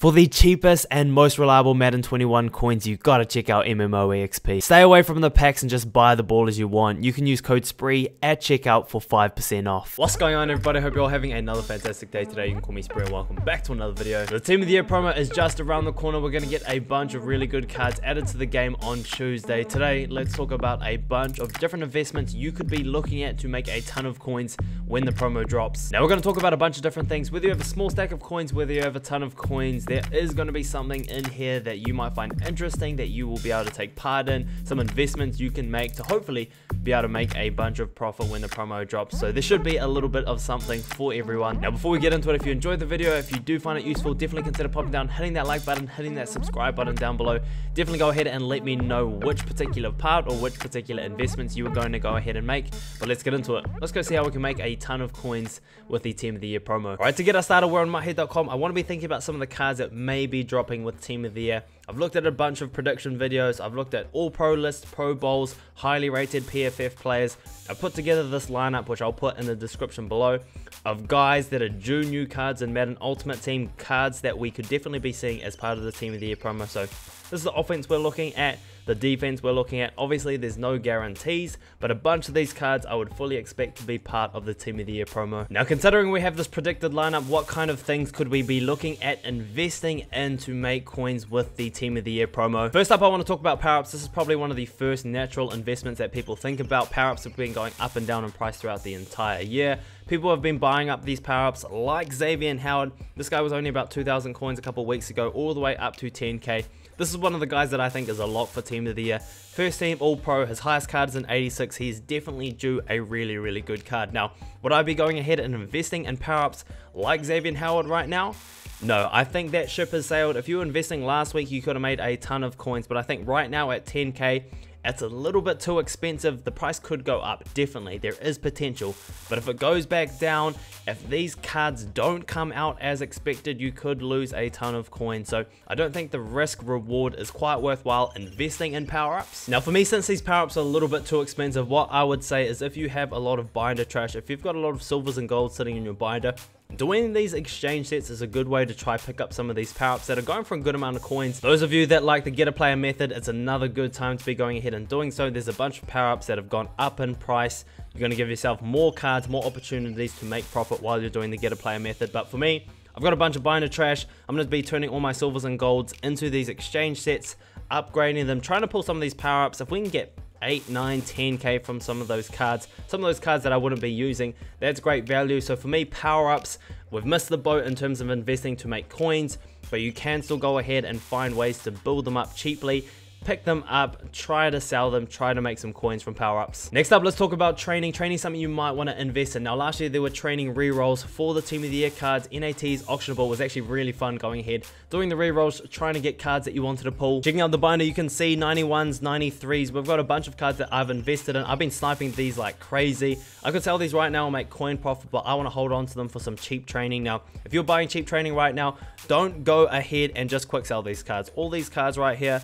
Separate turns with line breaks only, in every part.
For the cheapest and most reliable Madden 21 coins, you gotta check out MMOEXP. Stay away from the packs and just buy the ballers you want. You can use code SPREE at checkout for 5% off. What's going on, everybody? Hope you're all having another fantastic day today. You can call me Spree and welcome back to another video. The Team of the Year promo is just around the corner. We're gonna get a bunch of really good cards added to the game on Tuesday. Today, let's talk about a bunch of different investments you could be looking at to make a ton of coins when the promo drops. Now, we're gonna talk about a bunch of different things. Whether you have a small stack of coins, whether you have a ton of coins, there is going to be something in here that you might find interesting that you will be able to take part in, some investments you can make to hopefully be able to make a bunch of profit when the promo drops. So there should be a little bit of something for everyone. Now, before we get into it, if you enjoyed the video, if you do find it useful, definitely consider popping down, hitting that like button, hitting that subscribe button down below. Definitely go ahead and let me know which particular part or which particular investments you are going to go ahead and make. But let's get into it. Let's go see how we can make a ton of coins with the Team of the Year promo. All right, to get us started, we're on myhead.com. I want to be thinking about some of the cards that may be dropping with Team of the Year. I've looked at a bunch of prediction videos. I've looked at all pro lists, pro bowls, highly rated PFF players. I put together this lineup, which I'll put in the description below, of guys that are due new cards in Madden Ultimate Team, cards that we could definitely be seeing as part of the Team of the Year promo. So this is the offense we're looking at, the defense we're looking at. Obviously, there's no guarantees, but a bunch of these cards I would fully expect to be part of the Team of the Year promo. Now, considering we have this predicted lineup, what kind of things could we be looking at investing in to make coins with the Team of the Year promo? First up, I want to talk about Powerups. This is probably one of the first natural investments that people think about. Powerups have been going up and down in price throughout the entire year. People have been buying up these power-ups like Xavier Howard. This guy was only about 2,000 coins a couple of weeks ago, all the way up to 10k. This is one of the guys that I think is a lock for Team of the Year. First team All-Pro, his highest card is an 86. He's definitely due a really, really good card. Now, would I be going ahead and investing in power-ups like Xavier Howard right now? No, I think that ship has sailed. If you were investing last week, you could have made a ton of coins, but I think right now at 10k, it's a little bit too expensive. The price could go up, definitely. There is potential. But if it goes back down, if these cards don't come out as expected, you could lose a ton of coins. So I don't think the risk reward is quite worthwhile investing in power-ups. Now for me, since these power-ups are a little bit too expensive, what I would say is if you have a lot of binder trash, if you've got a lot of silvers and golds sitting in your binder, doing these exchange sets is a good way to try pick up some of these power-ups that are going for a good amount of coins. Those of you that like the get a player method, it's another good time to be going ahead and doing so. There's a bunch of power-ups that have gone up in price. You're going to give yourself more cards, more opportunities to make profit while you're doing the get a player method. But for me, I've got a bunch of binder trash. I'm going to be turning all my silvers and golds into these exchange sets, upgrading them, trying to pull some of these power-ups. If we can get 8, 9, 10k from some of those cards that I wouldn't be using, that's great value. So for me, power-ups, we've missed the boat in terms of investing to make coins, but you can still go ahead and find ways to build them up cheaply, pick them up, try to sell them, try to make some coins from power-ups. Next up, let's talk about training. Training is something you might want to invest in. Now, last year there were training re-rolls for the Team of the Year cards. NAT's auctionable was actually really fun going ahead, doing the re-rolls, trying to get cards that you wanted to pull. Checking out the binder, you can see 91s, 93s. We've got a bunch of cards that I've invested in. I've been sniping these like crazy. I could sell these right now and make coin profit, but I want to hold on to them for some cheap training. Now, if you're buying cheap training right now, don't go ahead and just quick sell these cards. All these cards right here,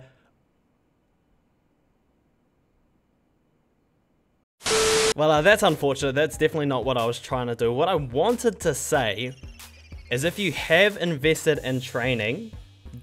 well, that's unfortunate. That's definitely not what I was trying to do. What I wanted to say is if you have invested in training,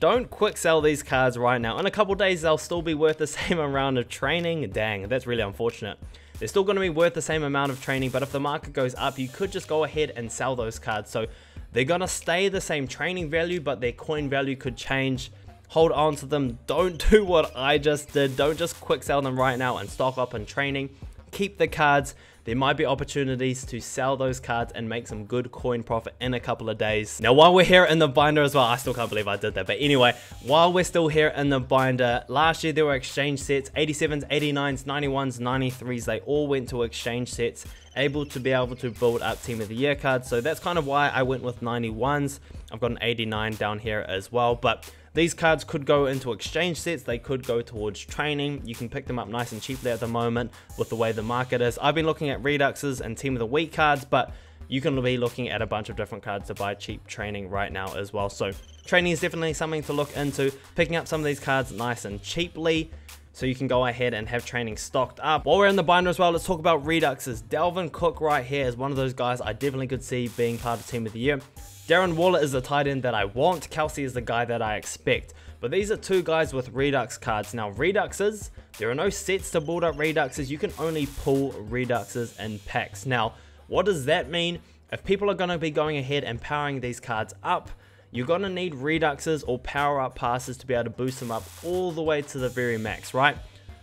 don't quick sell these cards right now. In a couple days, they'll still be worth the same amount of training. Dang, that's really unfortunate. They're still going to be worth the same amount of training, but if the market goes up, you could just go ahead and sell those cards. So they're going to stay the same training value, but their coin value could change. Hold on to them. Don't do what I just did. Don't just quick sell them right now and stock up in training. Keep the cards. There might be opportunities to sell those cards and make some good coin profit in a couple of days. Now, while we're here in the binder as well, I still can't believe I did that. But anyway, while we're still here in the binder, last year there were exchange sets, 87s, 89s, 91s, 93s. They all went to exchange sets, able to build up Team of the Year cards. So that's kind of why I went with 91s. I've got an 89 down here as well. But these cards could go into exchange sets. They could go towards training. You can pick them up nice and cheaply at the moment with the way the market is. I've been looking at Reduxes and Team of the Week cards, but you can be looking at a bunch of different cards to buy cheap training right now as well. So training is definitely something to look into. Picking up some of these cards nice and cheaply, so you can go ahead and have training stocked up. While we're in the binder as well, let's talk about Reduxes. Delvin Cook right here is one of those guys I definitely could see being part of Team of the Year. Darren Waller is the tight end that I want. Kelsey is the guy that I expect. But these are two guys with Redux cards. Now, Reduxes, there are no sets to build up Reduxes. You can only pull Reduxes in packs. Now, what does that mean? If people are going to be going ahead and powering these cards up, you're going to need Reduxes or power up passes to be able to boost them up all the way to the very max, right?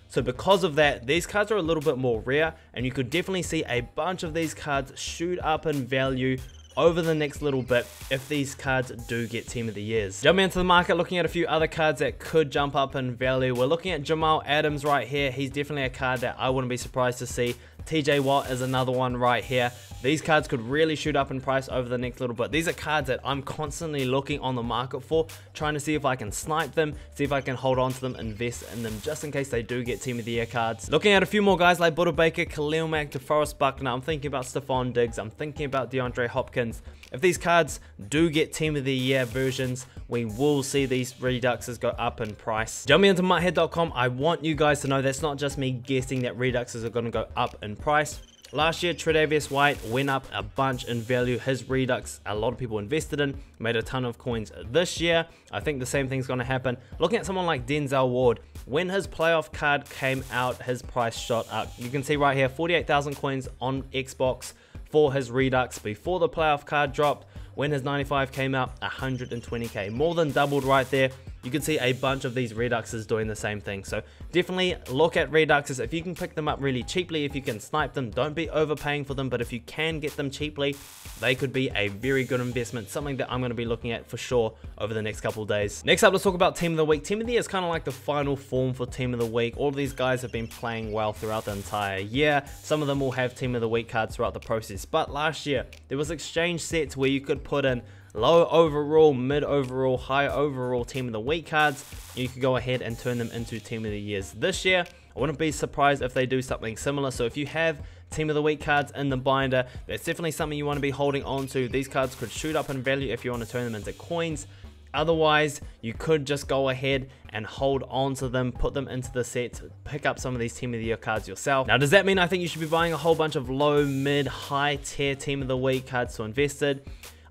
So because of that, these cards are a little bit more rare, and you could definitely see a bunch of these cards shoot up in value over the next little bit if these cards do get Team of the Years. Jumping into the market, looking at a few other cards that could jump up in value. We're looking at Jamal Adams right here. He's definitely a card that I wouldn't be surprised to see. TJ Watt is another one right here. These cards could really shoot up in price over the next little bit. These are cards that I'm constantly looking on the market for, trying to see if I can snipe them, see if I can hold on to them, invest in them just in case they do get Team of the Year cards. Looking at a few more guys like Buddha Baker, Khalil Mack, DeForest Buckner. I'm thinking about Stephon Diggs. I'm thinking about DeAndre Hopkins. If these cards do get Team of the Year versions, we will see these Reduxes go up in price. Jumping into MutHead.com, I want you guys to know that's not just me guessing that Reduxes are going to go up in price. Last year, Tre'Davious White went up a bunch in value. His Redux, a lot of people invested in, made a ton of coins. This year, I think the same thing's going to happen. Looking at someone like Denzel Ward, when his playoff card came out, his price shot up. You can see right here, 48,000 coins on Xbox for his Redux before the playoff card dropped. When his 95 came out, 120k, more than doubled right there. You can see a bunch of these Reduxes doing the same thing. So definitely look at Reduxes. If you can pick them up really cheaply, if you can snipe them, don't be overpaying for them. But if you can get them cheaply, they could be a very good investment. Something that I'm going to be looking at for sure over the next couple of days. Next up, let's talk about Team of the Week. Team of the Year is kind of like the final form for Team of the Week. All of these guys have been playing well throughout the entire year. Some of them will have Team of the Week cards throughout the process. But last year, there was exchange sets where you could put in low overall, mid overall, high overall Team of the Week cards. You could go ahead and turn them into Team of the Years. This year, I wouldn't be surprised if they do something similar. So if you have Team of the Week cards in the binder, that's definitely something you want to be holding on to. These cards could shoot up in value if you want to turn them into coins. Otherwise, you could just go ahead and hold on to them, put them into the set, pick up some of these Team of the Year cards yourself. Now, does that mean I think you should be buying a whole bunch of low, mid, high tier Team of the Week cards to invest in?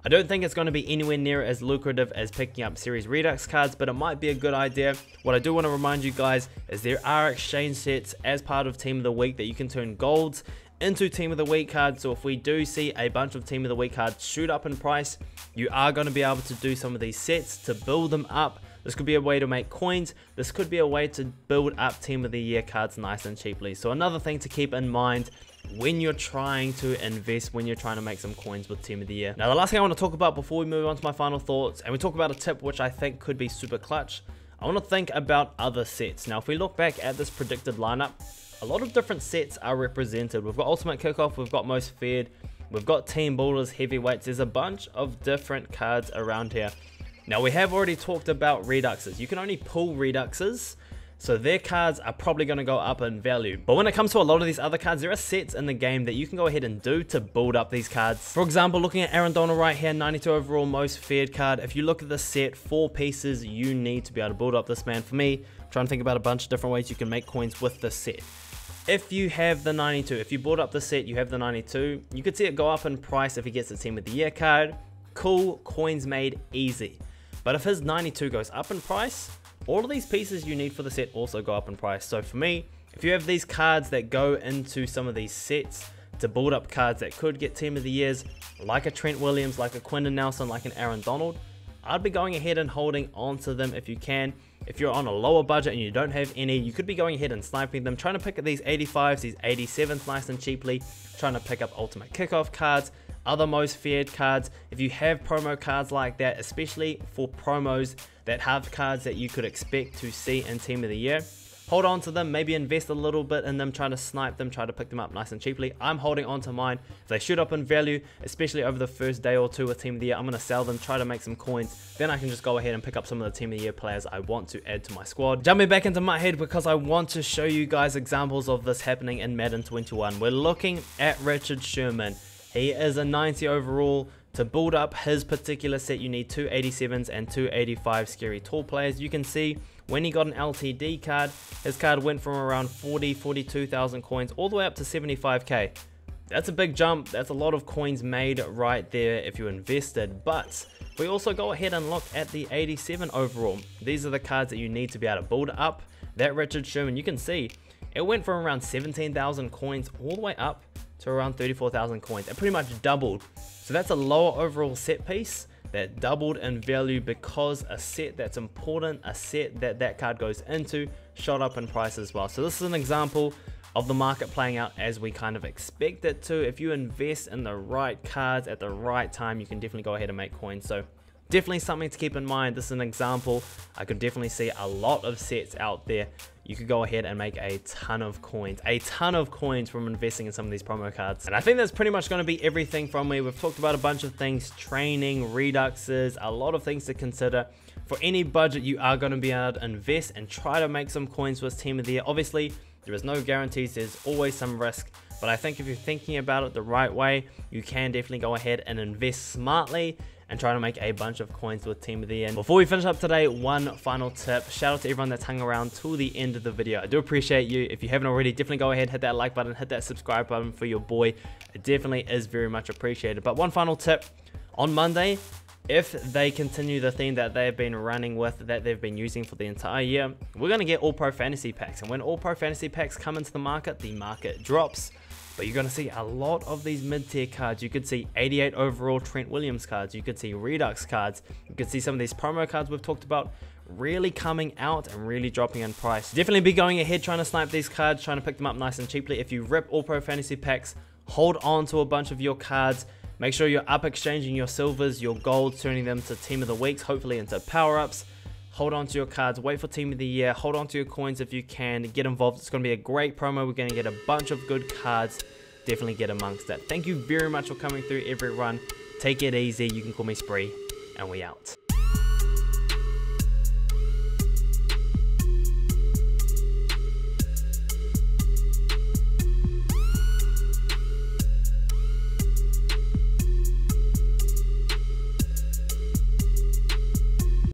I don't think it's going to be anywhere near as lucrative as picking up Series Redux cards, but it might be a good idea. What I do want to remind you guys is there are exchange sets as part of Team of the Week that you can turn golds into Team of the Week cards. So if we do see a bunch of Team of the Week cards shoot up in price, you are going to be able to do some of these sets to build them up. This could be a way to make coins. This could be a way to build up Team of the Year cards nice and cheaply. So another thing to keep in mind when you're trying to invest, when you're trying to make some coins with Team of the Year. Now, the last thing I want to talk about before we move on to my final thoughts, and we talk about a tip which I think could be super clutch, I want to think about other sets. Now, if we look back at this predicted lineup, a lot of different sets are represented. We've got Ultimate Kickoff, we've got Most Feared, we've got Team Builders, Heavyweights. There's a bunch of different cards around here. Now, we have already talked about Reduxes. You can only pull Reduxes, so their cards are probably going to go up in value. But when it comes to a lot of these other cards, there are sets in the game that you can go ahead and do to build up these cards. For example, looking at Aaron Donald right here, 92 overall, Most Feared card. If you look at the set, 4 pieces you need to be able to build up this man. For me, I'm trying to think about a bunch of different ways you can make coins with this set. If you have the 92, if you build up the set, you have the 92, you could see it go up in price if he gets the Team of the Year card. Cool, coins made easy. But if his 92 goes up in price, all of these pieces you need for the set also go up in price. So for me, if you have these cards that go into some of these sets to build up cards that could get Team of the Years, like a Trent Williams, like a Quentin Nelson, like an Aaron Donald, I'd be going ahead and holding on to them if you can. If you're on a lower budget and you don't have any, you could be going ahead and sniping them, trying to pick up these 85s, these 87s nice and cheaply, trying to pick up Ultimate Kickoff cards, other Most Feared cards. If you have promo cards like that, especially for promos that have cards that you could expect to see in Team of the Year, hold on to them, maybe invest a little bit in them, try to snipe them, try to pick them up nice and cheaply. I'm holding on to mine. If they shoot up in value, especially over the first day or two of Team of the Year, I'm going to sell them, try to make some coins. Then I can just go ahead and pick up some of the Team of the Year players I want to add to my squad. Jumping back into MutHead because I want to show you guys examples of this happening in Madden 21. We're looking at Richard Sherman. He is a 90 overall. To build up his particular set, you need 2 87s and 2 85 scary tall players. You can see when he got an LTD card, his card went from around 42,000 coins all the way up to 75k. that's a big jump. That's a lot of coins made right there if you invested. But we also go ahead and look at the 87 overall. These are the cards that you need to be able to build up that Richard Sherman. You can see it went from around 17,000 coins all the way up to around 34,000 coins. It pretty much doubled. So that's a lower overall set piece that doubled in value because a set that's important, a set that that card goes into, shot up in price as well. So this is an example of the market playing out as we kind of expect it to. If you invest in the right cards at the right time, you can definitely go ahead and make coins. So definitely something to keep in mind. This is an example. I could definitely see a lot of sets out there. You could go ahead and make a ton of coins from investing in some of these promo cards. And I think that's pretty much going to be everything from me. We've talked about a bunch of things, training, reduxes, a lot of things to consider. For any budget, you are going to be able to invest and try to make some coins with Team of the Year. Obviously, there is no guarantees, there's always some risk, but I think if you're thinking about it the right way, you can definitely go ahead and invest smartly and try to make a bunch of coins with Team of the Year. Before we finish up today, one final tip. Shout out to everyone that's hung around till the end of the video. I do appreciate you. If you haven't already, definitely go ahead, hit that like button, hit that subscribe button for your boy. It definitely is very much appreciated. But one final tip, on Monday, if they continue the theme that they've been running with, that they've been using for the entire year, we're going to get all pro fantasy packs. And when all pro fantasy packs come into the market drops. But you're going to see a lot of these mid-tier cards. You could see 88 overall Trent Williams cards. You could see Redux cards. You could see some of these promo cards we've talked about really coming out and really dropping in price. Definitely be going ahead trying to snipe these cards, trying to pick them up nice and cheaply. If you rip all pro fantasy packs, hold on to a bunch of your cards. Make sure you're up exchanging your silvers, your golds, turning them to Team of the Weeks, hopefully into power-ups. Hold on to your cards, wait for Team of the Year, hold on to your coins if you can, get involved. It's going to be a great promo. We're going to get a bunch of good cards. Definitely get amongst it. Thank you very much for coming through every run. Take it easy. You can call me Spree, and we out.